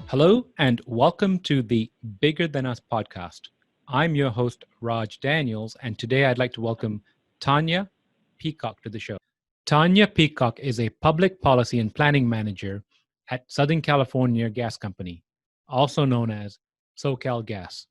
Hello and welcome to the Bigger Than Us podcast. I'm your host, Raj Daniels, and today I'd like to welcome Tanya Peacock to the show. Tanya Peacock is a public policy and planning manager at Southern California Gas Company, also known as SoCal Gas,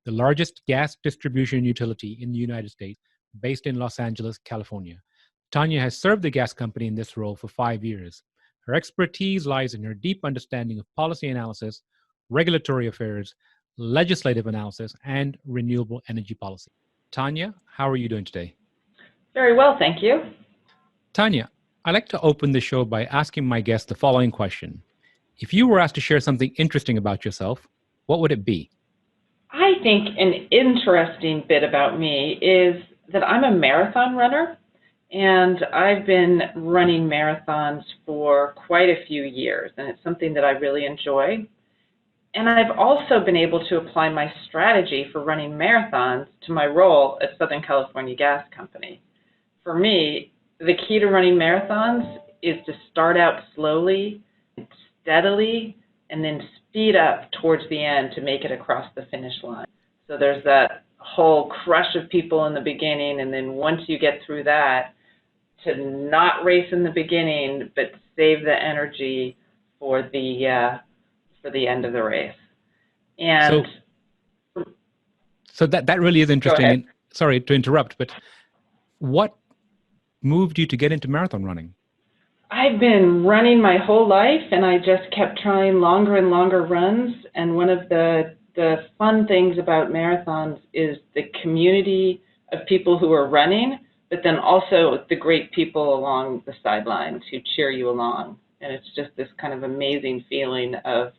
the largest gas distribution utility in the United States, based in Los Angeles, California. Tanya has served the gas company in this role for 5 years. Her expertise lies in her deep understanding of policy analysis, regulatory affairs, legislative analysis, and renewable energy policy. Tanya, how are you doing today? Very well, thank you. Tanya, I'd like to open the show by asking my guest the following question. If you were asked to share something interesting about yourself, what would it be? I think an interesting bit about me is that I'm a marathon runner, and I've been running marathons for quite a few years, and it's something that I really enjoy. And I've also been able to apply my strategy for running marathons to my role at Southern California Gas Company. For me, the key to running marathons is to start out slowly, steadily, and then speed up towards the end to make it across the finish line. So there's that whole crush of people in the beginning, and then once you get through that, to not race in the beginning, but save the energy for the end of the race. And so that really is interesting. And sorry to interrupt, but what moved you to get into marathon running? I've been running my whole life, and I just kept trying longer and longer runs. And one of the fun things about marathons is the community of people who are running, but then also the great people along the sidelines who cheer you along. And it's just this kind of amazing feeling of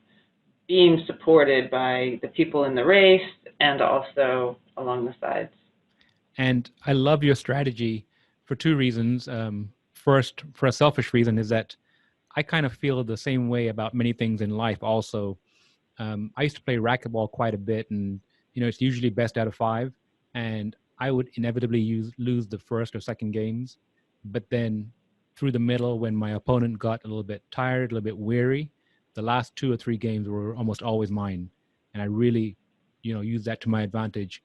being supported by the people in the race and also along the sides. And I love your strategy for two reasons. First, for a selfish reason, is that I kind of feel the same way about many things in life also. I used to play racquetball quite a bit, and it's usually best out of 5, and I would inevitably lose the first or second games. But then through the middle, when my opponent got a little bit tired, a little bit weary, the last 2 or 3 games were almost always mine. And I really, use that to my advantage.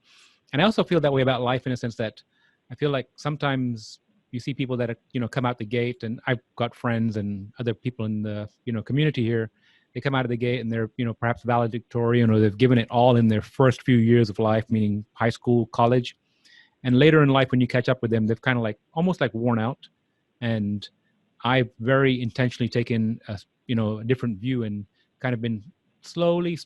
And I also feel that way about life in a sense that I feel like sometimes you see people that, come out the gate, and I've got friends and other people in the, community here. They come out of the gate and they're, perhaps valedictorian, or they've given it all in their first few years of life, meaning high school, college. And later in life, when you catch up with them, they've kind of almost worn out. And I've very intentionally taken a different view and kind of been steadily,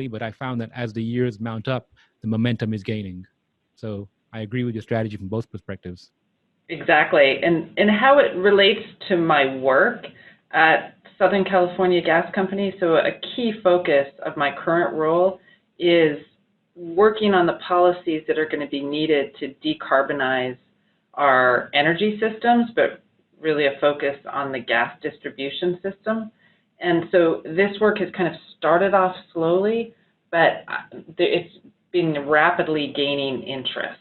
but I found that as the years mount up, the momentum is gaining. So I agree with your strategy from both perspectives. Exactly. And how it relates to my work at Southern California Gas Company. So a key focus of my current role is working on the policies that are going to be needed to decarbonize our energy systems, but really a focus on the gas distribution system. And so this work has kind of started off slowly, but it's been rapidly gaining interest.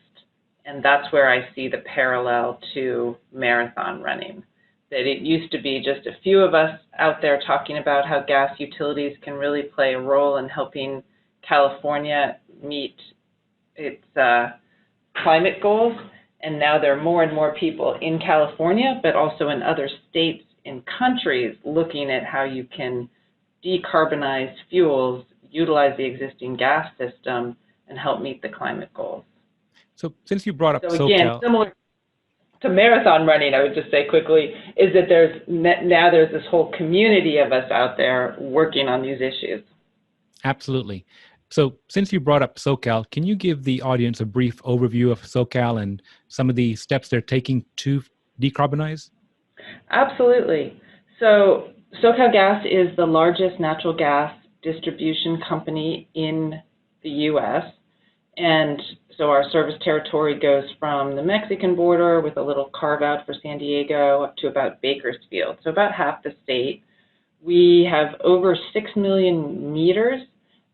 And that's where I see the parallel to marathon running. That it used to be just a few of us out there talking about how gas utilities can really play a role in helping California meet its climate goals. And now there are more and more people in California, but also in other states and countries looking at how you can decarbonize fuels, utilize the existing gas system, and help meet the climate goals. So since you brought up again, similar to marathon running, I would just say quickly, is that there's this whole community of us out there working on these issues. Absolutely. So since you brought up SoCal, can you give the audience a brief overview of SoCal and some of the steps they're taking to decarbonize? Absolutely. So SoCal Gas is the largest natural gas distribution company in the U.S. And so our service territory goes from the Mexican border with a little carve out for San Diego up to about Bakersfield, so about half the state. We have over 6 million meters,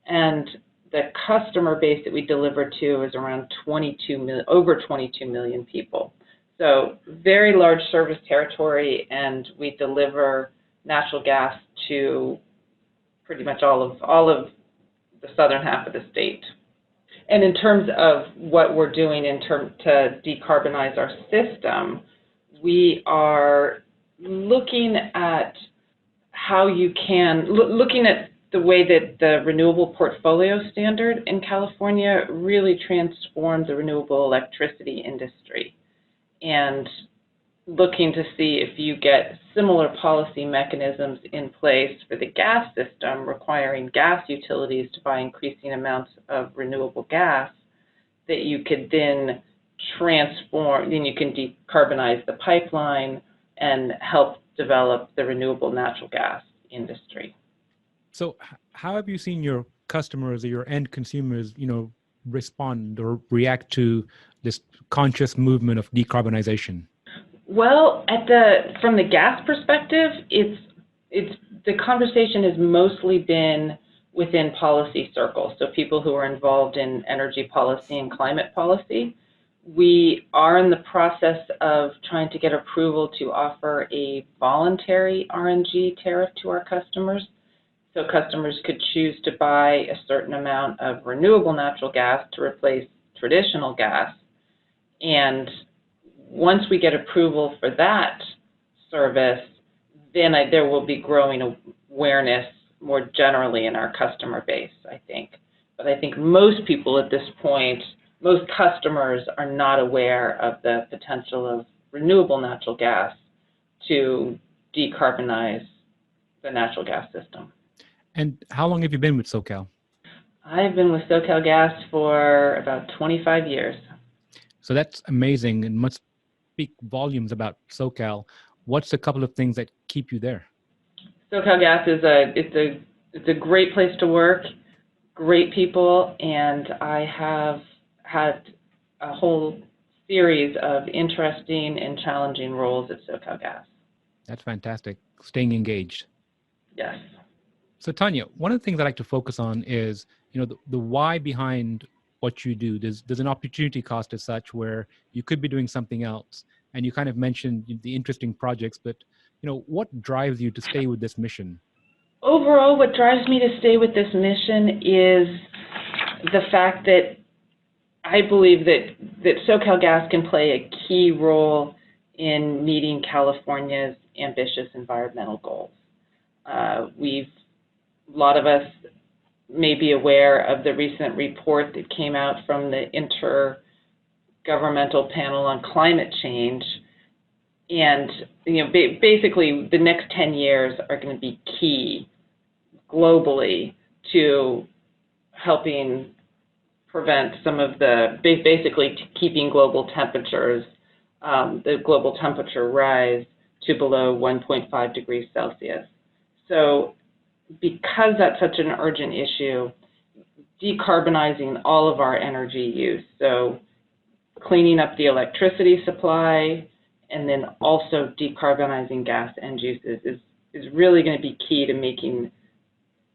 and the customer base that we deliver to is around over 22 million people. So very large service territory, and we deliver natural gas to pretty much all of the southern half of the state. And in terms of what we're doing to decarbonize our system, we are looking at how you can, looking at the way that the renewable portfolio standard in California really transformed the renewable electricity industry, and looking to see if you get similar policy mechanisms in place for the gas system, requiring gas utilities to buy increasing amounts of renewable gas, that you could then transform, then you can decarbonize the pipeline and help develop the renewable natural gas industry. So how have you seen your customers or your end consumers, respond or react to this conscious movement of decarbonization? Well, from the gas perspective, the conversation has mostly been within policy circles, so people who are involved in energy policy and climate policy. We are in the process of trying to get approval to offer a voluntary RNG tariff to our customers. So customers could choose to buy a certain amount of renewable natural gas to replace traditional gas. And once we get approval for that service, then there will be growing awareness more generally in our customer base, I think. But I think most people at this point, most customers are not aware of the potential of renewable natural gas to decarbonize the natural gas system. And how long have you been with SoCal? I've been with SoCal Gas for about 25 years. So that's amazing and must speak volumes about SoCal. What's a couple of things that keep you there? SoCal Gas is a great place to work, great people, and I have had a whole series of interesting and challenging roles at SoCal Gas. That's fantastic. Staying engaged. Yes. So Tanya, one of the things I like to focus on is, the why behind what you do. There's an opportunity cost as such where you could be doing something else. And you kind of mentioned the interesting projects, but what drives you to stay with this mission? Overall, what drives me to stay with this mission is the fact that I believe that SoCal Gas can play a key role in meeting California's ambitious environmental goals. A lot of us may be aware of the recent report that came out from the Intergovernmental Panel on Climate Change. And basically, the next 10 years are going to be key globally to helping prevent some of basically keeping global temperatures, the global temperature rise to below 1.5 degrees Celsius. So because that's such an urgent issue, decarbonizing all of our energy use, so cleaning up the electricity supply, and then also decarbonizing gas end uses is really going to be key to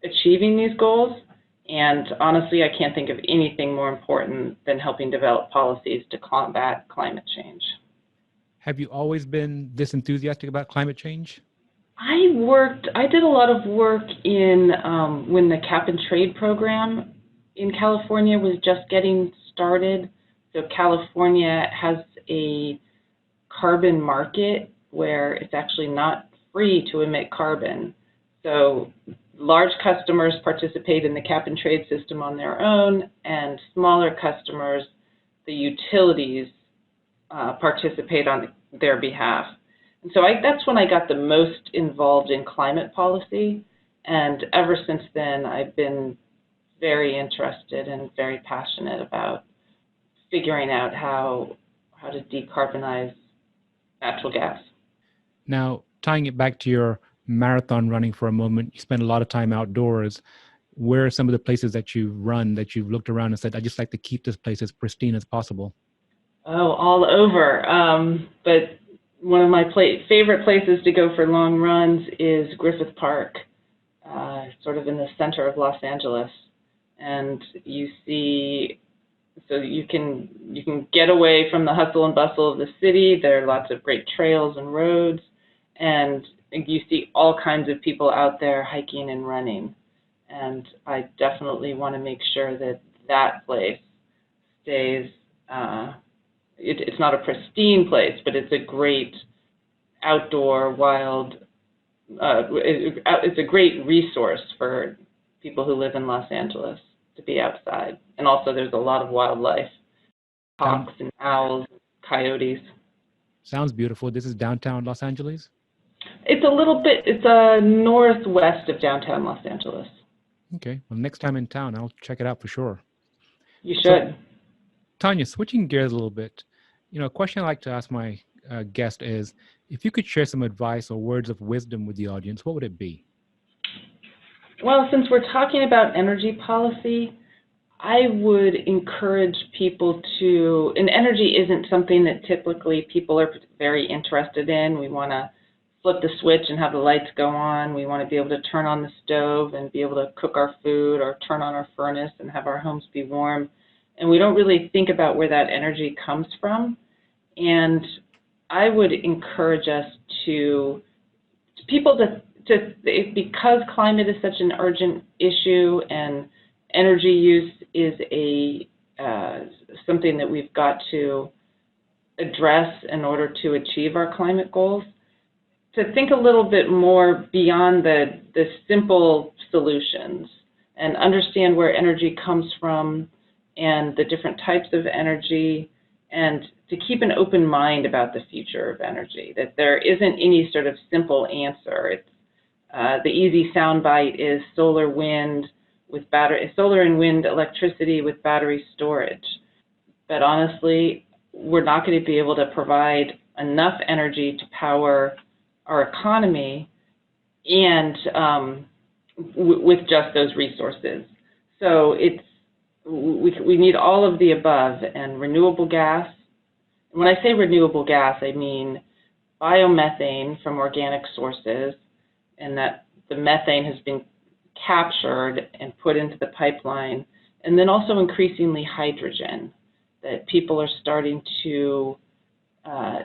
achieving these goals. And honestly, I can't think of anything more important than helping develop policies to combat climate change. Have you always been this enthusiastic about climate change? I did a lot of work in when the cap and trade program in California was just getting started. So California has a carbon market where it's actually not free to emit carbon. So large customers participate in the cap and trade system on their own, and smaller customers, the utilities, participate on their behalf. And so that's when I got the most involved in climate policy, and ever since then I've been very interested and very passionate about figuring out how to decarbonize natural gas. Now, tying it back to your marathon running for a moment, you spend a lot of time outdoors. Where are some of the places that you've run that you've looked around and said, I just like to keep this place as pristine as possible? Oh, all over. But one of my favorite places to go for long runs is Griffith Park, sort of in the center of Los Angeles. And you can get away from the hustle and bustle of the city. There are lots of great trails and roads, and you see all kinds of people out there hiking and running. And I definitely want to make sure that that place stays, it's not a pristine place, but it's a great outdoor, wild, it's a great resource for people who live in Los Angeles to be outside. And also there's a lot of wildlife, Down, hawks and owls, coyotes. sounds beautiful. This is downtown Los Angeles? It's a little bit, it's northwest of downtown Los Angeles. Okay. Well, next time in town, I'll check it out for sure. You So, should. Tanya, switching gears a little bit, a question I like to ask my guest is, if you could share some advice or words of wisdom with the audience, what would it be? Well, since we're talking about energy policy, I would encourage people to, and energy isn't something that typically people are very interested in. We want to flip the switch and have the lights go on. We want to be able to turn on the stove and be able to cook our food, or turn on our furnace and have our homes be warm. And we don't really think about where that energy comes from. And I would encourage us to people to because climate is such an urgent issue and energy use is something that we've got to address in order to achieve our climate goals, to think a little bit more beyond the simple solutions and understand where energy comes from and the different types of energy, and to keep an open mind about the future of energy, that there isn't any sort of simple answer. It's, the easy soundbite is solar and wind electricity with battery storage. But honestly, we're not going to be able to provide enough energy to power our economy and with just those resources. So we need all of the above, and renewable gas. When I say renewable gas, I mean biomethane from organic sources, and that the methane has been captured and put into the pipeline, and then also increasingly hydrogen, that people are starting to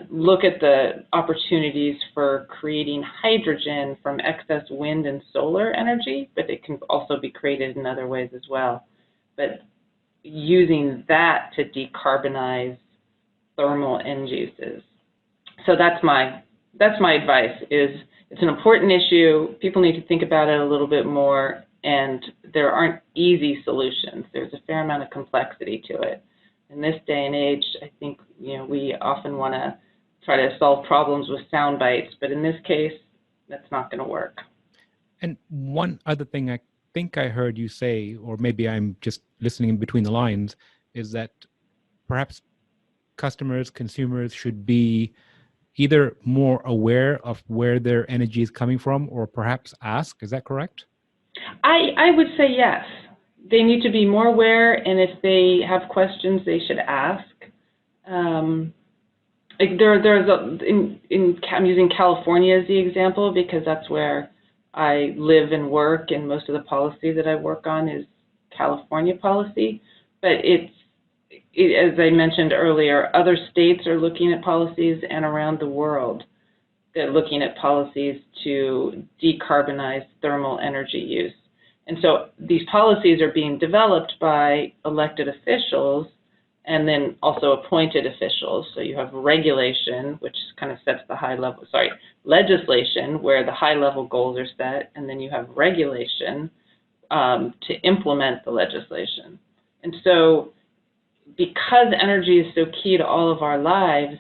look at the opportunities for creating hydrogen from excess wind and solar energy, but it can also be created in other ways as well. But using that to decarbonize thermal end uses. So that's my advice, is it's an important issue. People need to think about it a little bit more, and there aren't easy solutions. There's a fair amount of complexity to it. In this day and age, I think we often want to try to solve problems with sound bites, but in this case, that's not going to work. And one other thing I think I heard you say, or maybe I'm just listening in between the lines, is that perhaps customers, consumers should be either more aware of where their energy is coming from, or perhaps ask. Is that correct? I would say yes. They need to be more aware, and if they have questions, they should ask. I'm using California as the example because that's where I live and work, and most of the policy that I work on is California policy. But as I mentioned earlier, other states are looking at policies, and around the world, they're looking at policies to decarbonize thermal energy use. And so these policies are being developed by elected officials and then also appointed officials. So you have regulation, which kind of sets the legislation where the high level goals are set, and then you have regulation to implement the legislation. And so because energy is so key to all of our lives,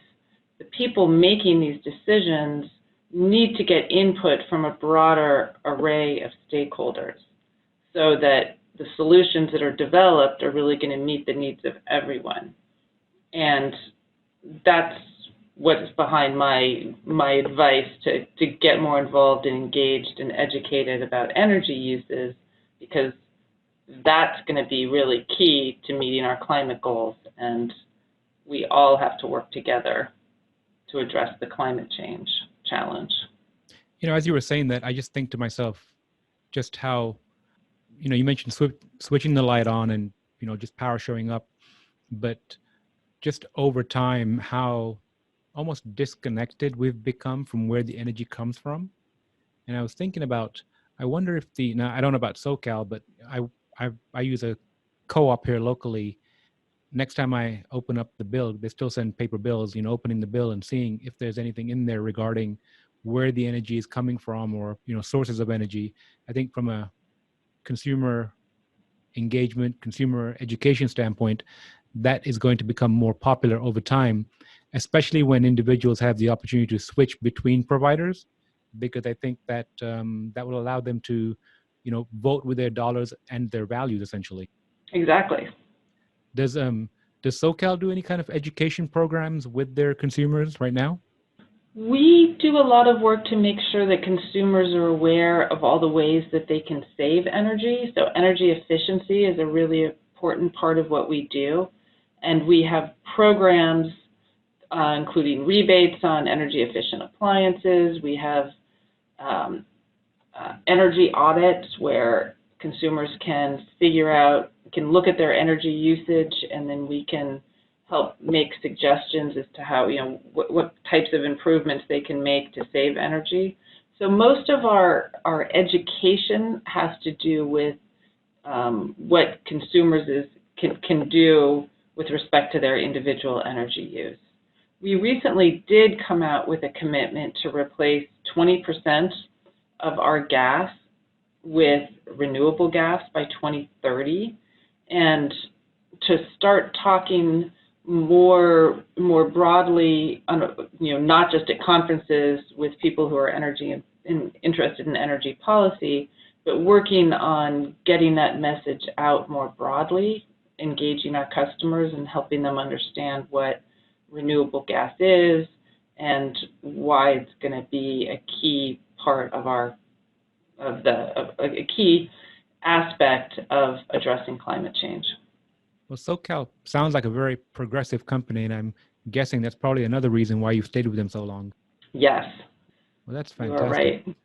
the people making these decisions need to get input from a broader array of stakeholders, so that the solutions that are developed are really going to meet the needs of everyone. And that's what's behind my advice to get more involved and engaged and educated about energy uses, because that's going to be really key to meeting our climate goals. And we all have to work together to address the climate change challenge. As you were saying that, I just think to myself just how, you mentioned switching the light on and, just power showing up, but just over time, how almost disconnected we've become from where the energy comes from. And I was thinking about I wonder if now I don't know about SoCal, but I use a co-op here locally. Next time I open up the bill, they still send paper bills, opening the bill and seeing if there's anything in there regarding where the energy is coming from, or, sources of energy. I think from a consumer engagement, consumer education standpoint, that is going to become more popular over time, especially when individuals have the opportunity to switch between providers, because I think that that will allow them to, vote with their dollars and their values, essentially. Exactly. Does SoCal do any kind of education programs with their consumers right now? We do a lot of work to make sure that consumers are aware of all the ways that they can save energy. So energy efficiency is a really important part of what we do. And we have programs including rebates on energy efficient appliances. We have energy audits where consumers can look at their energy usage, and then we can help make suggestions as to how, what types of improvements they can make to save energy. So most of our education has to do with what consumers can do with respect to their individual energy use. We recently did come out with a commitment to replace 20% of our gas with renewable gas by 2030, and to start talking more broadly, not just at conferences with people who are interested in energy policy, but working on getting that message out more broadly, engaging our customers and helping them understand what renewable gas is and why it's going to be a key part of a key aspect of addressing climate change. Well, SoCal sounds like a very progressive company, and I'm guessing that's probably another reason why you've stayed with them so long. Yes. Well, that's You fantastic. are right.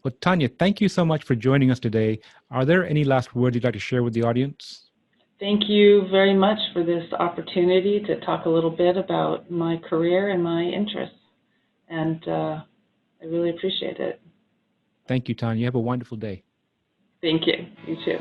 Well, Tanya, thank you so much for joining us today. Are there any last words you'd like to share with the audience? Thank you very much for this opportunity to talk a little bit about my career and my interests. And I really appreciate it. Thank you, Tanya. You have a wonderful day. Thank you. You too.